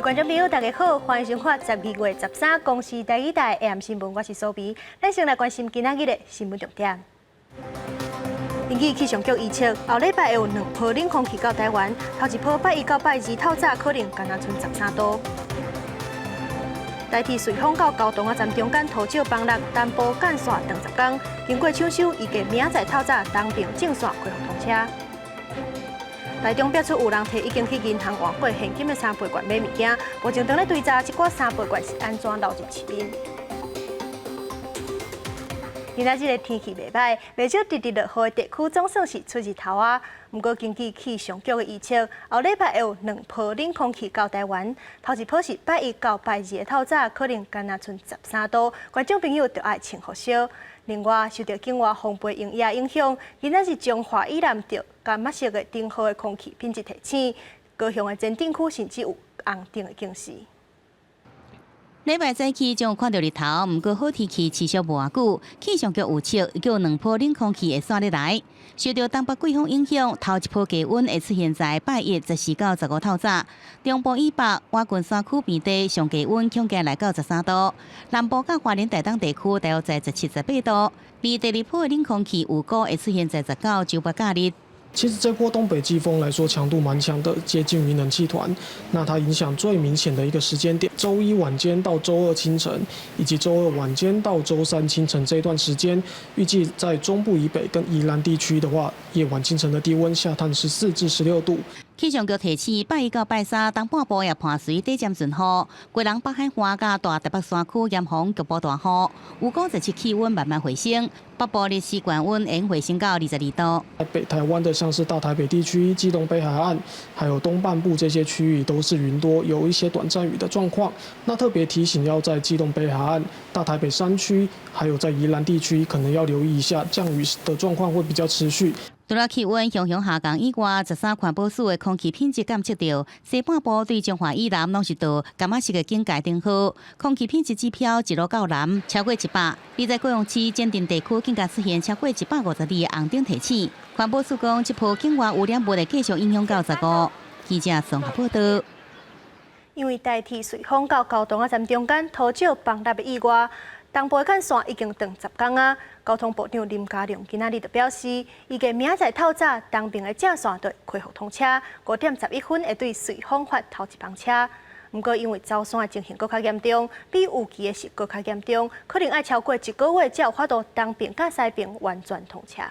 观众朋友，大家好，欢迎收看12月13公视第一台 AM 新闻，我是苏比。咱先来关心今仔日的新闻重点。天气气象局预测，后礼拜会有2波冷空气到台湾，头一波拜1到拜2透早可能干那剩13度。台铁瑞丰到高雄站中间土少帮落单波干线长10天，经过抢修，预计明仔透早东平正线恢复通车。台中标出有人摕已经去银行换过现金的3倍券买物件，目前正咧追查这挂3倍券是安怎流入市面。今仔日的天气袂歹，未少直直落雨的地区总算是出日头啊。不过根据气象局的预测，后礼拜会有2波冷空气到台湾，头一波是拜1到拜2的透早，可能干那剩13度，观众朋友就要穿好少。另外，受到境外风背影影响，今仔日中华以南着甲密色的顶好的空气品质提醒，高雄的前镇区甚至有红灯的警示。礼拜早起将看到日头，不过好天气持续无偌久。气象局预测，有2波冷空气会刷入来，受到东北季风影响，头一波低温会出现在拜114到15透早。中部以北、外近山区边地上低温恐加来到13度，南部甲花莲台东地区大约在17、18度。而第2波的冷空气预估会出现在19、18假日。其实这波东北季风来说强度蛮强的，接近于冷气团。那它影响最明显的一个时间点，周1晚间到周2清晨，以及周2晚间到周3清晨这段时间，预计在中部以北跟宜兰地区的话，夜晚清晨的低温下探14至16度。气象局提醒，拜1到拜3东半部也伴随短暂阵雨，贵人北海岸甲大台北山区严防局部大雨。预估17气温慢慢回升，北部日时高温会回升到22度。北台湾的像是大台北地区、基隆北海岸，还有东半部这些区域都是云多，有一些短暂雨的状况。那特别提醒，要在基隆北海岸、大台北山区，还有在宜兰地区，可能要留意一下降雨的状况会比较持续。除了气温向下降以外，13环保署的空气品质监测到，西半部对中华以南拢是到柑仔色的警戒灯号，空气品质指标一路到蓝超过100。而在高雄市前镇地区更加出现超过152的红灯提醒。环保署讲，这波境外污染物会继续影响到15。记者综合报道。因为台铁瑞丰到高雄站中间土少崩塌的意外，东部干线已经断10天啊。交通部长林佳龙今仔日就表示，预计明仔透早东平的正线就恢复通车，5点11分会对瑞丰发头一班车。不过因为走线的情形更较严重，比预期的是更较严重，可能要超过1个月才有法度东平甲西平完全通车。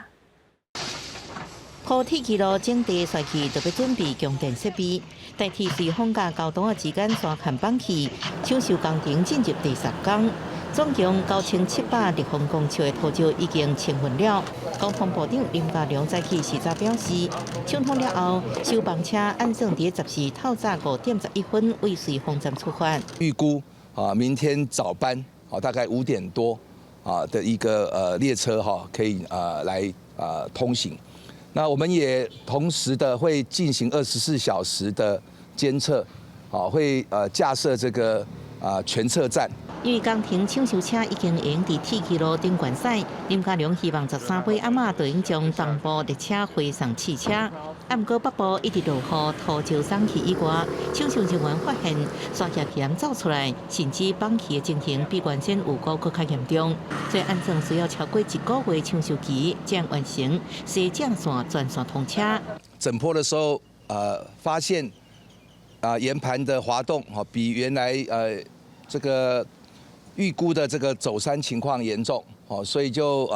高铁记录整地帅气，就要准备供电设备，代替瑞丰甲高雄之间山看板去抢修工程进入第10天。总共9700立方公尺的土石已经清运了。交通部长林佳龙早起时早表示，抢通了后，收房车按算伫14透早5点11分为瑞丰站出发。预估明天早班大概5点多的一个列车可以来通行。那我们也同时的会进行24小时的监测，会架设这个全测站。因为工程抢修车已经用伫铁轨路顶管赛，林佳龙希望13杯暗仔就应将东部列车回送汽车。不过北部一直落雨，土石松去以外，抢修人员发现山脚皮走出来，甚至放弃的情形比原先预估更加严重。所以安装需要超过1个月抢修期，才完成西正线全线通车。整坡的时候，发现岩盘的滑动比原来这个预估的这个走山情况严重，所以就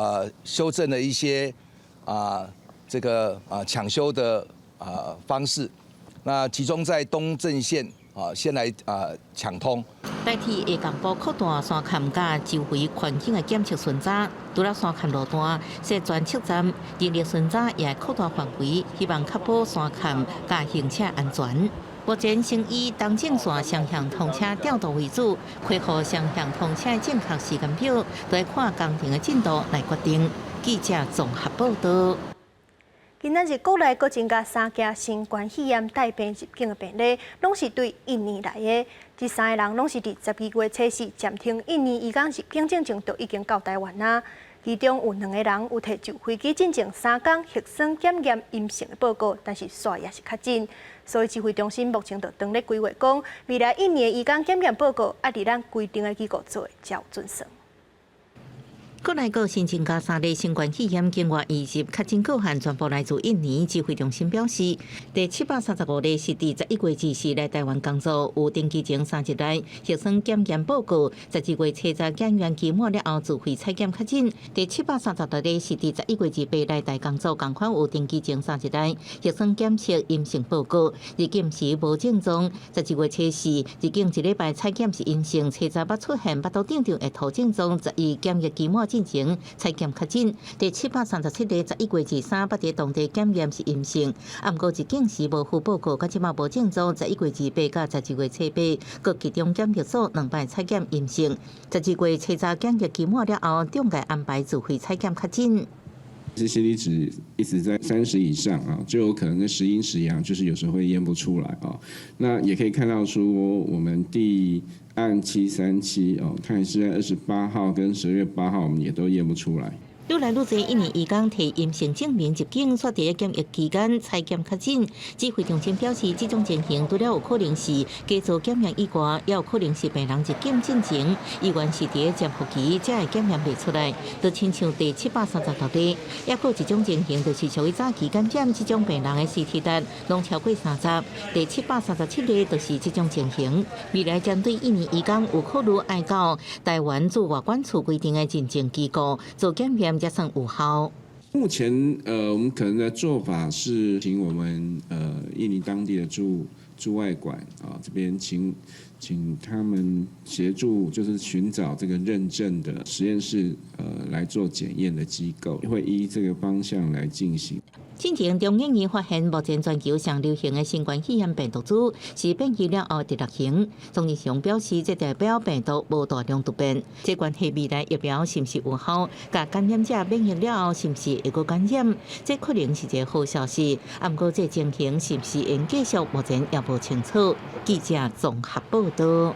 修正了一些这个抢修的方式，那集中在东正线先来抢通。代替下港部扩大山坎甲周围环境的检测巡查，除了山坎路段，设专测站，人力巡查也扩大范围，希望确保山坎甲行车安全。目前先以东正线双向通车调度为主，恢复双向通车的正确时间表，要看工程的进度来决定。记者综合报道。今仔日国内各增加3件新冠肺炎带病入境的病例，拢是对印尼来的。这3个人拢是伫12月初4暂停印尼移工入境进程，就已经到台湾啦。其中有2个人有摕就飞机进前3天核酸检验阴性的报告，但是刷也是较真。所以指挥中心目前就当咧规划讲，未来1年移工检验报告要伫咱规定的机构做，才有准算。国内个新增加3例新冠肺炎境外移入确诊个案，全部来自印尼。指挥中心表示，第735例是伫11月24来台湾工作，有登记前3日内核酸检验报告，12月初查检验期末了后自费采检确诊。第736例是伫11月28来台工作，同款有登记前3日内核酸检测阴性报告，入境时无症状。12月初4入境1礼拜采检是阴性，初查捌出现巴肚顶上的头症状，12检疫期末进行采检确诊。第737例11月23捌伫当地检验是阴性，啊，毋过入境时无附报告，到即马无症状。11月28到12月初8，各集中检疫所2摆采检阴性。12月初查检疫期末了后，中介安排自费采检确诊。这些离子一直在30以上啊，就有可能跟时阴时阳，就是有时候会验不出来啊。那也可以看到说，我们第案737哦，它也是在28号跟12月8号，我们也都验不出来。愈来愈多印尼移工摕阴性证明入境，却伫检疫期间采检确诊。指挥中心表示，这种情形除了有可能是加做检验以外，也有可能是病人入境进前，医院是伫潜伏期才会检验袂出来。就亲像第736例，也有一种情形，就是属于早期感染这种病人的 CT 值拢超过30。第737例就是这种情形。未来针对印尼移工，有考虑爱到台湾驻外管处规定的认证机构做检验。也算有效。目前我们可能的做法是请我们印尼当地的驻外馆啊这边请他们协助，就是寻找这个认证的实验室来做检验的机构，会依这个方向来进行。进前，中研院发现目前全球上流行的新冠肺炎病毒株是变异了后第6型。钟义雄表示，这代表病毒无大量突变，这关系未来疫苗是不是有效，甲感染者免疫了后是不是会个感染，这可能是一个好消息。啊，不过这情形是不是应继续，目前也无清楚。记者综合报道。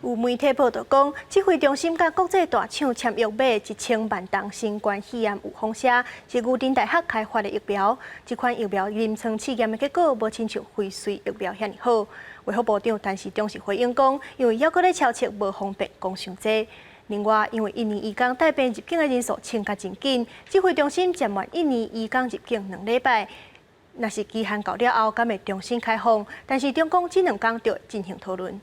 有媒体报道讲，指挥中心甲国际大厂签约买1000万吨新冠肺炎预防车，是牛津大学开发的疫苗。这款疫苗临床试验的结果无亲像辉瑞疫苗遐尼好。卫福部长陈时中是回应讲，因为还阁咧超测，无方便讲伤济。另外，因为印尼移工带病入境的人数增加真紧，指挥中心暂缓印尼移工入境2礼拜。若是期限到了后，敢会重新开放？但是中共这2天就会进行讨论。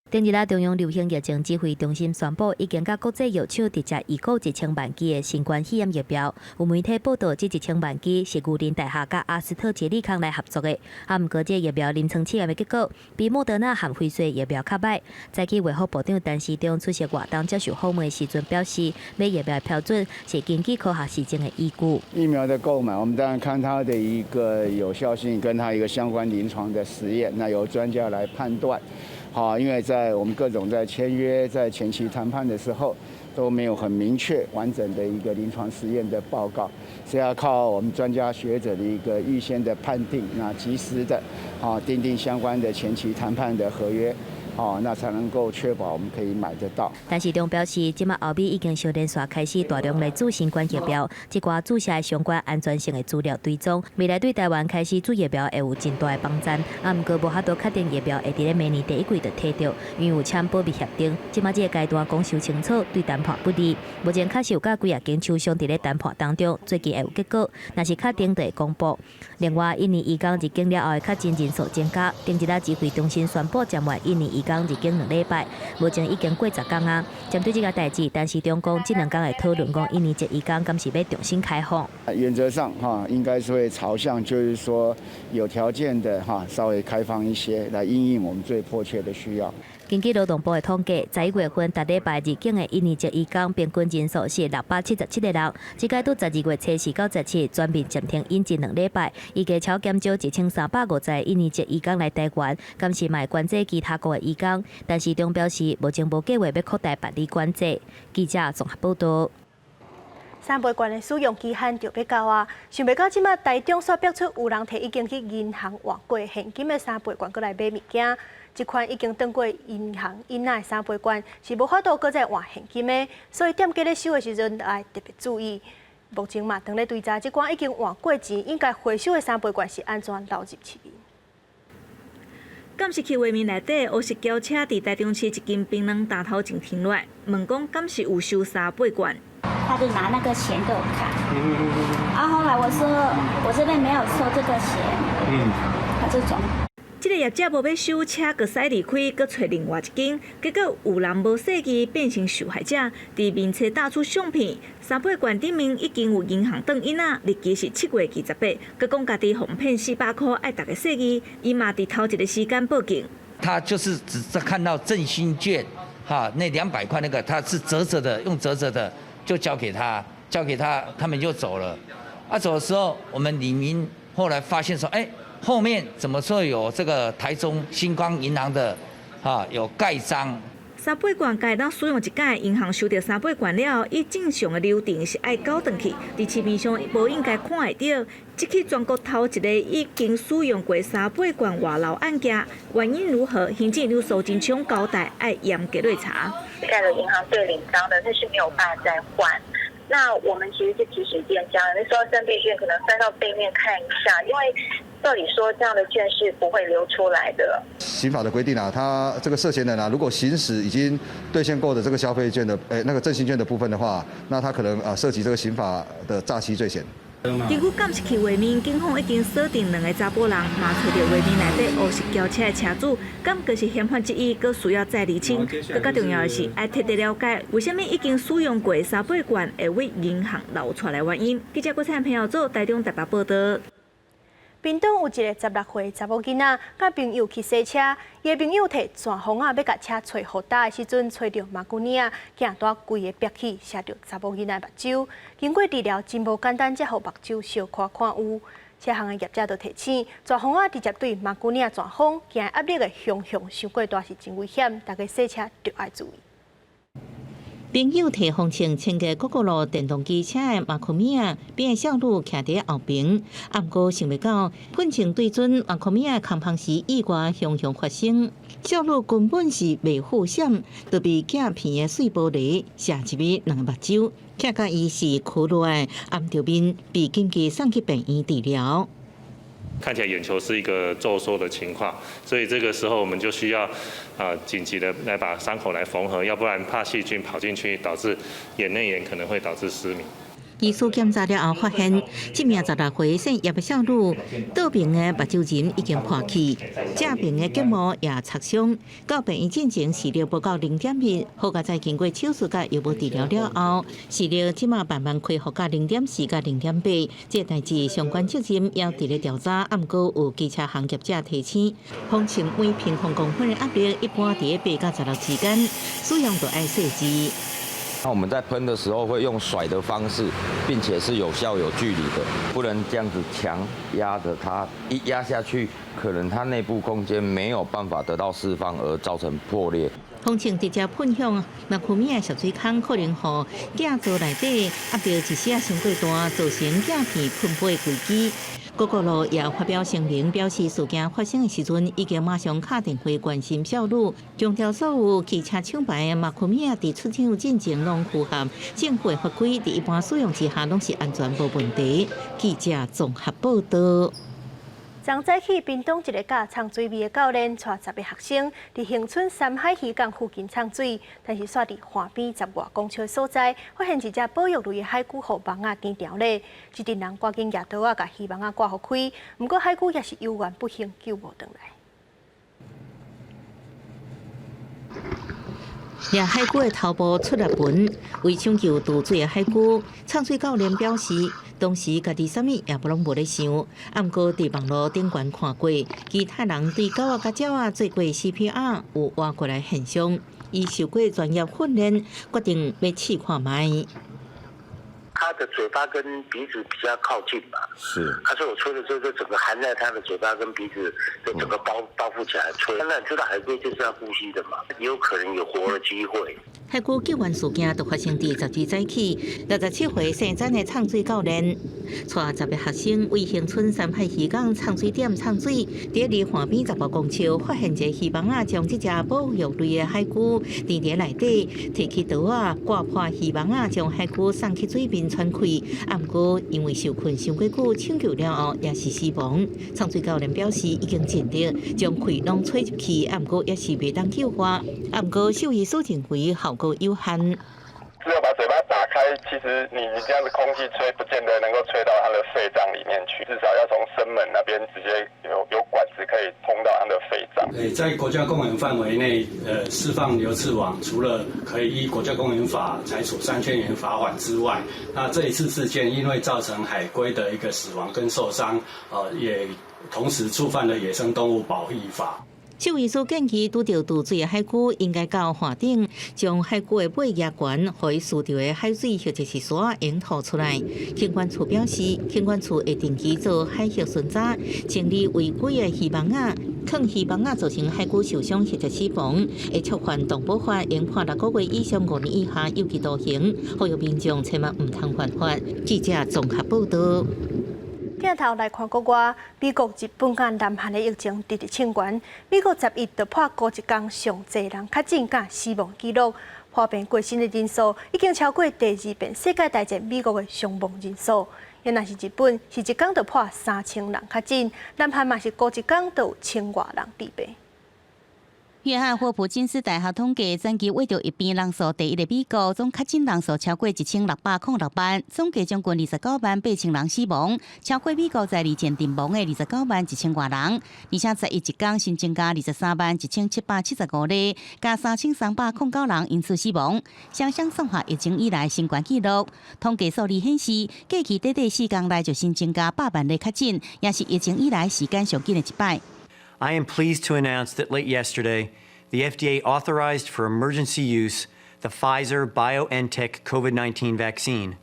近日来，中央流行疫情指挥中心宣布，已经甲国际药厂直接预购1000万剂的新冠肺炎疫苗。有媒体报道，这1000万剂是牛津大学甲阿斯特捷利康来合作的。啊，毋过这疫苗临床试验的结果，比莫德纳和辉瑞疫苗较歹。早起卫福部长陈时中出席活动接受访问时阵表示，买疫苗的标准是根据科学实证的依据。疫苗的购买，我们当然看它的一个有效性，跟它一个相关临床的实验，那由专家来判断。好，因为在我们各种在签约、在前期谈判的时候，都没有很明确、完整的一个临床实验的报告，是要靠我们专家学者的一个预先的判定，那及时的，订定相关的前期谈判的合约。那才能够确保我们可以买得到。陈时中表示，即马欧美已经小连续开始大量来注新冠疫苗，这寡注射相关安全性的资料追踪，未来对台湾开始注疫苗会有真大的帮助。啊，毋过无法度确定疫苗会伫咧明年第1季就摕到，因为有签保密协定，即马这个阶段讲收清楚，对谈判不利。目前确实有甲几啊间厂商伫咧谈判当中，最近会有结果，若是确定就会公布。另外，印尼移工入境了后的确诊人数增加，前日指挥中心宣布暂缓印尼移工入境2礼拜，目前已经过10天啊。针对这个代志，陈时中讲，这2天会讨论讲印尼籍移工敢是要重新开放。原则上应该是会朝向就是说有条件的稍微开放一些，来因应我们最迫切的需要。根据劳动部的统计，11月份逐礼拜入境的印尼籍移工平均人数是677个人，这届到12月初4到17，全面暂停引进2礼拜，预计超减少1350个印尼籍移工来台湾，敢是卖关制其他国的移工。但是中表示，目前无计划要扩大办理关制。记者综合报道。三倍券的使用期限就要到啊！想袂到即马台中煞标出有人摕已经去银行换过现金的3倍券过来买物件。这款已经登过银行因仔的三倍券是无法度搁再换现金的，所以店家咧收的时阵要特别注意。目前嘛，当咧追查这款已经换过钱、应该回收的三倍券是安怎流入市面。敢是去画面内底黑色轿车伫台中市一间槟榔大头前停落来，问讲敢是有收3倍券？他就拿那个钱给我看，然后后来我说我这边没有收这个钱，他就走。这个业者无要收车，佮驶离开，佮找另外一间，结果有人无细记变成受害者，伫面册打出相片，3倍券顶面已经有银行登印啊，日期是7月28，佮讲家己哄骗400块，爱大家细记，伊嘛伫头一个时间报警。他就是只是看到振兴券，那200块那个他是折着的，用折着的就交给他，他们就走了。走的时候，我们李明后来发现说，后面怎么说有这个台中星光银行的有盖章。3倍券该当使用一届，银行收到3倍券了后，伊正常的流程是爱交回去，伫市面上无应该看会到。这起全国头一个已经使用过3倍券外漏案件，原因如何？行政院苏贞昌交代，爱严格追查。盖了银行对领章的，那是没有办法再换。那我们其实是提醒店家，那时候3倍券可能翻到背面看一下，因为照理说这样的券是不会流出来的。刑法的规定啊，他这个涉嫌人啊，如果行使已经兑现过的这个消费券的那个振兴券的部分的话，那他可能涉及这个刑法的诈欺罪嫌。根据监视器画面，警方已经锁定2个查甫人，嘛找到画面内底黑色轿车的车主，敢就是嫌犯之一，佫需要再厘清。更加重要的是，要彻底了解为什么已经使用过3倍券会为银行流出来原因。记者郭灿平要做台中台北报道。屏东有一个16岁查某囡仔，甲朋友去洗车，伊个朋友摕纸封要甲车吹好大的时阵，吹到马古尼啊，惊带规个憋起，射到查某囡仔目睭。经过治疗，真无简单，才互目睭小可看有。车行的业者就提醒，纸封直接对马古尼啊全封，惊压力的方向伤过大是真危险，大家洗车就要注意。朋友摕风枪牵个国路电动机车的马库米亚，边个少女徛伫后边，毋过想袂到，喷枪对准马库米亚空旁时意外汹汹发生，少女根本是未护闪，就被镜片的碎玻璃射入去2个目睭，吓甲伊是哭落来，暗着面被紧急送去病院治疗。看起来眼球是一个皱缩的情况，所以这个时候我们就需要紧急的来把伤口来缝合，要不然怕细菌跑进去，导致眼内炎，可能会导致失明。医师检查了后发现，这名16岁姓叶的少女，倒边的目睭仁已经破去，正边的结膜也擦伤。到病院进行视力报告0.1，好在在经过手术甲药物治疗了后，视力即马慢慢恢复到0.4甲0.8。这代志相关责任要伫咧调查，毋过有机车行业者提醒，风尘每平方公分的压力一般伫8到16之间，使用就要细致。那我们在喷的时候会用甩的方式，并且是有效有距离的，不能这样子强压着它，一压下去，可能它内部空间没有办法得到释放，而造成破裂。风枪直接喷向马库米的小水坑，可能互镜座内底压力一时伤过大，造成镜片喷飞轨迹。国路也发表声明，表示事件发生的时阵，已经马上打电话关心少女，强调所有汽车厂牌的马库米亚伫出厂进前拢符合政府的法规，伫一般使用之下拢是安全无问题。记者综合报道。昨早起，屏东一个教藏水味的教练带10个学生伫恒春山海渔港附近藏水，但是煞伫岸边10外公尺所在，发现一只保育类的海龟互网仔惊掉咧。一群人赶紧举刀甲渔网仔挂互开，不过海龟也是有缘不幸救无回来。野海龟的头部出裂痕，为抢救渡水的海龟，藏水教练表示，当时家己啥物也拢无咧想，毋过伫网络顶悬看过，其他人对狗仔甲鸟仔做过 CPR， 有活过来现象。伊受过专业训练，决定要试看卖。考他的嘴巴跟鼻子比较靠近嘛，是。所以我吹的时候就整个含在他的嘴巴跟鼻子，就整个包覆起来吹。那你知道海龟就是要呼吸的嘛，也有可能有活的机会。海龟救援事件就发生伫12早起，67岁姓詹的唱水教练，带10个学生为恒春三海渔港唱水点唱水，伫离岸边10公尺发现一个渔网将这只保育类的海龟填伫内底，提起刀挂破渔网将海龟送去水面喘气。不过因为受困伤过久，抢救了后也是死亡。唱水教练表示已经尽力将气拢吹入去，不过也是未当救活。不过兽医所认为效果有限。只有把嘴巴打开，其实你这样子空气吹，不见得能够吹到它的肺脏里面去，至少要从声门那边直接有管子可以通到它的肺脏。在国家公园范围内，释放流刺网，除了可以依国家公园法裁处3000元罚款之外，那这一次事件因为造成海龟的一个死亡跟受伤，也同时触犯了野生动物保育法。兽医所建议，拄到渡水的海龟，应该到岸顶将海龟的尾压悬，互伊输着的海水或者是沙引吐出来。垦管处表示，垦管处会定期做海域巡查，清理违规的渔网放渔网造成海龟受伤或者死亡，会触犯动保法，应判6个月以上5年以下有期徒刑。呼吁民众千万唔通犯法。记者综合报道。镜头来看国外，美国、日本甲南韩的疫情直直升悬。美国11就破过一天上侪人确诊甲死亡记录，破病过身的人数已经超过第2遍世界大战美国的伤亡人数。也若是日本，是一天就破3000人确诊，南韩嘛是过一天就有1000多人罹病。约翰霍普金斯大学统计，全球为着疫病人数第1的美国，总确診人數超過1606萬，總計將近298000人死亡，超過美國在二戰陣亡的291000多人，而且11一天新增加231775例，加3309人因此死亡，雙雙創下疫情以來新高紀錄。統計數字顯示，過去短4天內就新增加8萬例確診，也是疫情以來時間上緊的一擺。I am pleased to announce that late yesterday, the FDA authorized for emergency use the Pfizer BioNTech COVID-19 vaccine.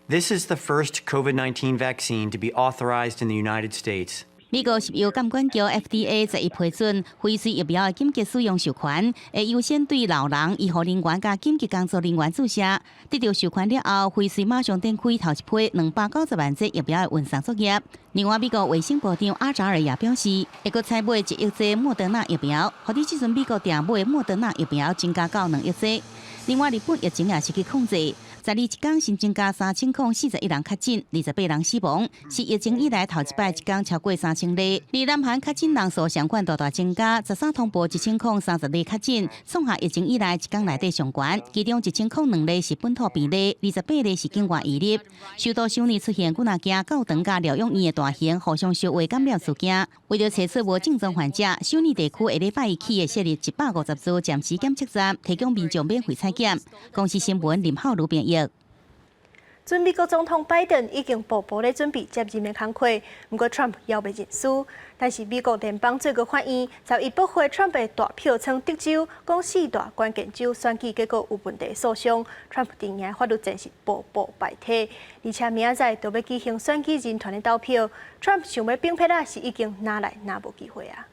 This is the first COVID-19 vaccine to be authorized in the United States. 美国食药监管局 FDA 11批准辉瑞疫苗的紧急使用授权，会优先对老人、医护人员甲紧急工作人员注射。得到授权了后，辉瑞马上展开头一批290万剂疫苗的运送作业。另外，美国卫生部长阿扎尔也表示，会阁采买1亿剂莫德纳疫苗，予伫即阵美国订买莫德纳疫苗增加到2亿剂。另外，日本疫情也失去控制。12一天新增加3041人确诊，28人死亡，是疫情以来头一摆一天超过3000例。而南韩确诊人数相关大增加，13通报1030例确诊，创下疫情以来一天内底上悬。其中1002例是本土病例，28例是境外移入。首都首尔出现几件教堂甲疗养院的大型互相烧化感染事件。为了查出无症状患者，首尔地区下礼拜一起会设立150座暂时检测站，提供民众免费采检。公司新闻林浩如编译。准美国总统拜登已经步步咧准备接任的工作，不过 Trump 还未认输。但是美国联邦最高法院就以驳回 Trump 的大票称德州、讲4大关键州选举结果有问题诉讼 ，Trump 定赢法律战是步步败退，而且明仔载就要举行选举人团的投票 ，Trump 想要并撇是已经拿来拿无机会啊。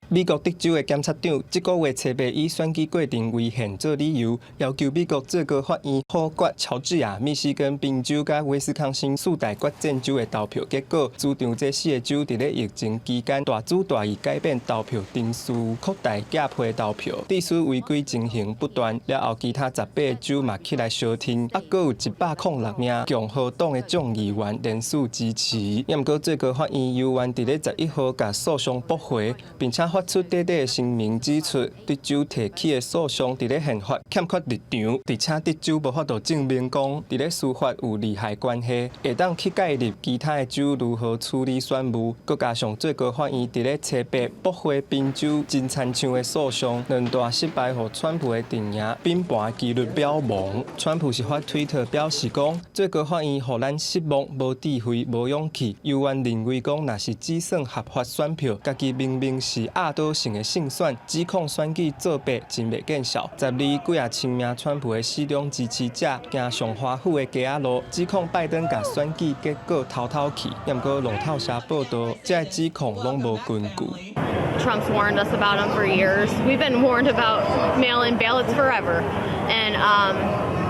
美国德州的检察长这个月7日以选举过程危险做理由，要求美国最高法院判决乔治亚、密西根、宾州甲威斯康星4大决战州的投票结果。主张这4个州伫咧疫情期间大主大意改变投票定数，扩大假批投票，秩序违规情形不断。了后，其他18个州嘛起来相挺，还佫有106名共和党的众议员联署支持。也毋过最高法院犹原伫咧11号甲诉讼驳回，并且发出短短的声明指出，德州提起的诉讼伫咧宪法欠缺立场，而且德州无法度证明讲伫咧司法有利害关系，会当去介入其他的州如何处理选务。佮加上最高法院伫咧7日驳回宾州真参枪的诉讼，2大失败，互川普的阵营变盘几率渺茫。川普是发推特表示讲，最高法院互咱失望、无智慧、无勇气，犹原认为讲若是只算合法选票，家己明明是压大多数的胜选，指控选举作弊真袂见效。12几啊千名川普的死忠支持者行上华府的街仔路，指控拜登甲选举结果偷去。不过路透社报道，这指控拢无根据。Trump's warned us about them for years. We've been warned about mail-in ballots forever, and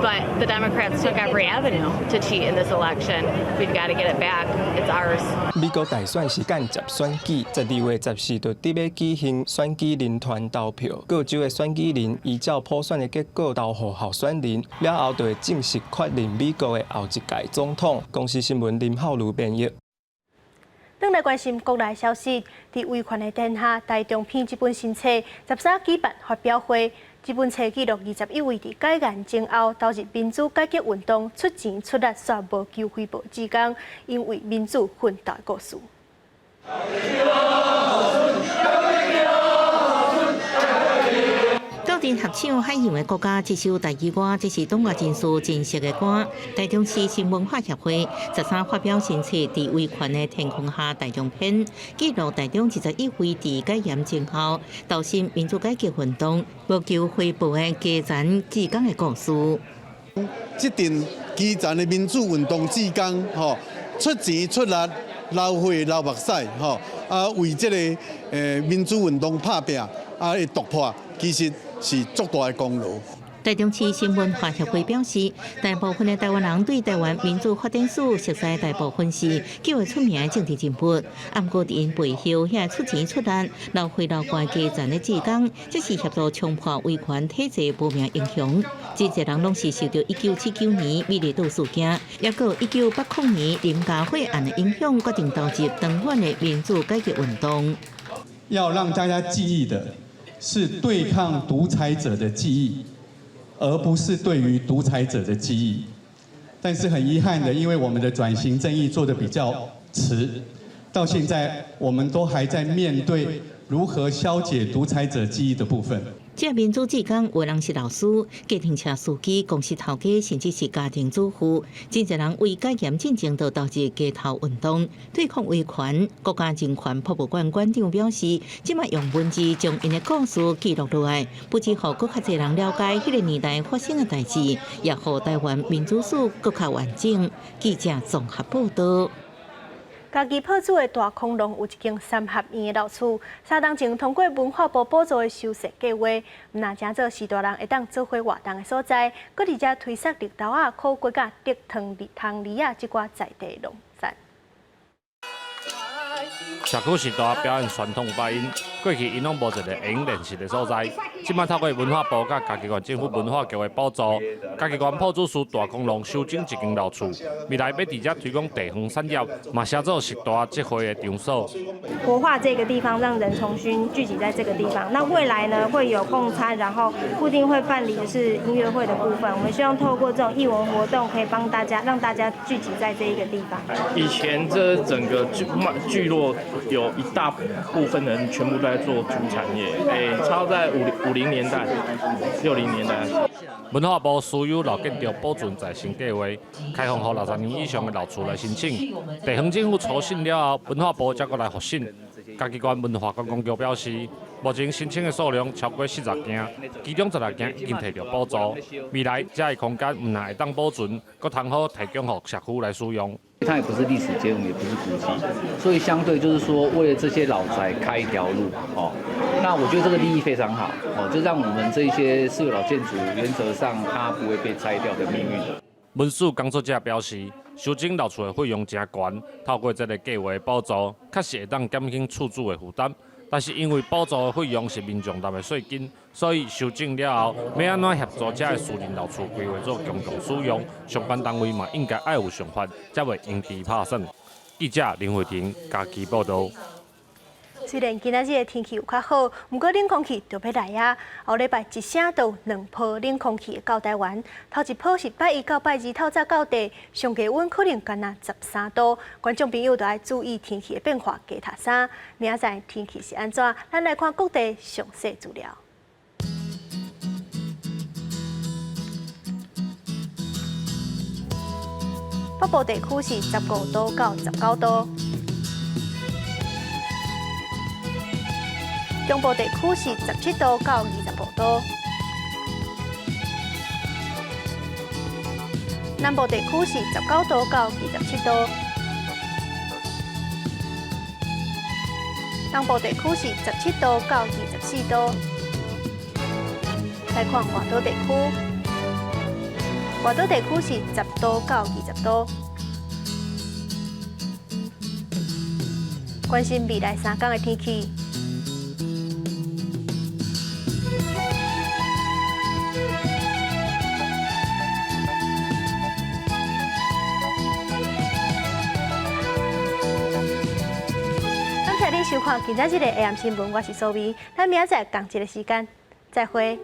but the Democrats took every avenue to cheat in this election. We've got to get it back. It's ours. 美国大选是间接选举，12月14就伫要举行选举人团投票，各州的选举人依照普选的结果投予候选人，了后就会正式确认美国的后一届总统。公司新闻林浩如编译。转来关心国内消息，在威权的殿下，台中篇这本新册13举办发表会。这本册记录21位在改元前后投入民主改革运动、出钱出力却无求回报之工，因为民主奋斗的故事。斗阵合唱海洋的国家这首台语歌，这是党外人士真实的歌。台中市新文化协会13发表新册《在威权的天空下》台中篇，记录台中21位在改严前后投身民主改革运动、无求回报的基层志工的故事。这阵基层的民主运动志工，出钱出力、流血流目屎，为这个民主运动打拼的突破，其实是足大的功劳。台中市新文化协会表示，大部分的台湾人对台湾民主发展史熟悉，大部分是较为出名的政治人物。不过，伫因背后遐出钱出力、流血流汗基层的志工，这是协助冲破威权体制无名影响。这些人拢是受到1979年美丽岛事件，也有1980年林家血案的影响，决定投入长远的民主改革运动。要让大家记忆的是对抗独裁者的记忆。而不是对于独裁者的记忆，但是很遗憾的，因为我们的转型正义做得比较迟，到现在我们都还在面对如何消解独裁者记忆的部分。这民主志工有人是老师、家庭车司机、公司头家，甚至是家庭主妇，真侪人为改严进程都投入街头运动，对抗威权。国家人权博物馆馆长表示，即卖用文字将因的故事记录落来，不只互更较侪人了解迄个年代发生的代志，也互台湾民主史更较完整。记者综合报道。家己破厝的大恐龙有一间三合院的老厝，3年前通过文化部补助的修缮计划，唔但正做士大人会当做伙活动的所在，搁而且推设绿豆啊、烤骨甲、竹汤梨啊这寡在地农产。社区时代表演传统发音，过去因拢无一个会用练习的所在。即摆透过文化部甲嘉义县政府文化局的补助，嘉义县破主书大恐龙修整一间老厝，未来要直接推广地方产业，嘛写做时代这回的场所。活化这个地方，让人重新聚集在这个地方。那未来呢，会有共餐，然后固定会办理的是音乐会的部分。我们希望透过这种艺文活动，可以帮大家让大家聚集在这一个地方。以前这整个聚落有一大部分人全部都在做竹产业，超在50年代、60年代。文化部私有老建筑保存再生计划，开放予60年以上的老厝来申请。地方政府初审了后，文化部才过来复审。嘉义县文化观光局表示，目前申请的数量超过40件，其中16件已经摕到补助。未来这个空间唔但会当保存，阁通好提供予社区来使用。它也不是历史街，也不是古迹，所以相对就是说，为了这些老宅开一条路哦。那我觉得这个利益非常好哦，就让我们这些私有老建筑原则上它不会被拆掉的命运。文史工作者表示，修整老厝的费用真悬，透过这个计划的补助，确实会当减轻厝主的负担。但是因为补助的费用是民众纳的税金，所以修正了后，要安怎协助这个私人老厝规划做公共使用，相关单位嘛应该爱有想法，才袂因地拍算。记者林慧婷嘉义报道。虽然今仔日的天气有较好，不过冷空气就要来啊！后礼拜一声到2波冷空气到台湾，头一波是拜1到拜2透早到地，上低温可能干那13度。观众朋友都要注意天气的变化，加套衫。明仔载天气是安怎？咱来看各地详细资料。北部地区是15度到19度。中部地区是17度到25度，南部地区是19度到27度，东部地区是17度到24度。来看华岛地区，华岛地区是10度到20度。关心未来3天的天气。感谢你收看今仔日的 AM 新闻，我是苏美，咱明仔载同一个时间再会。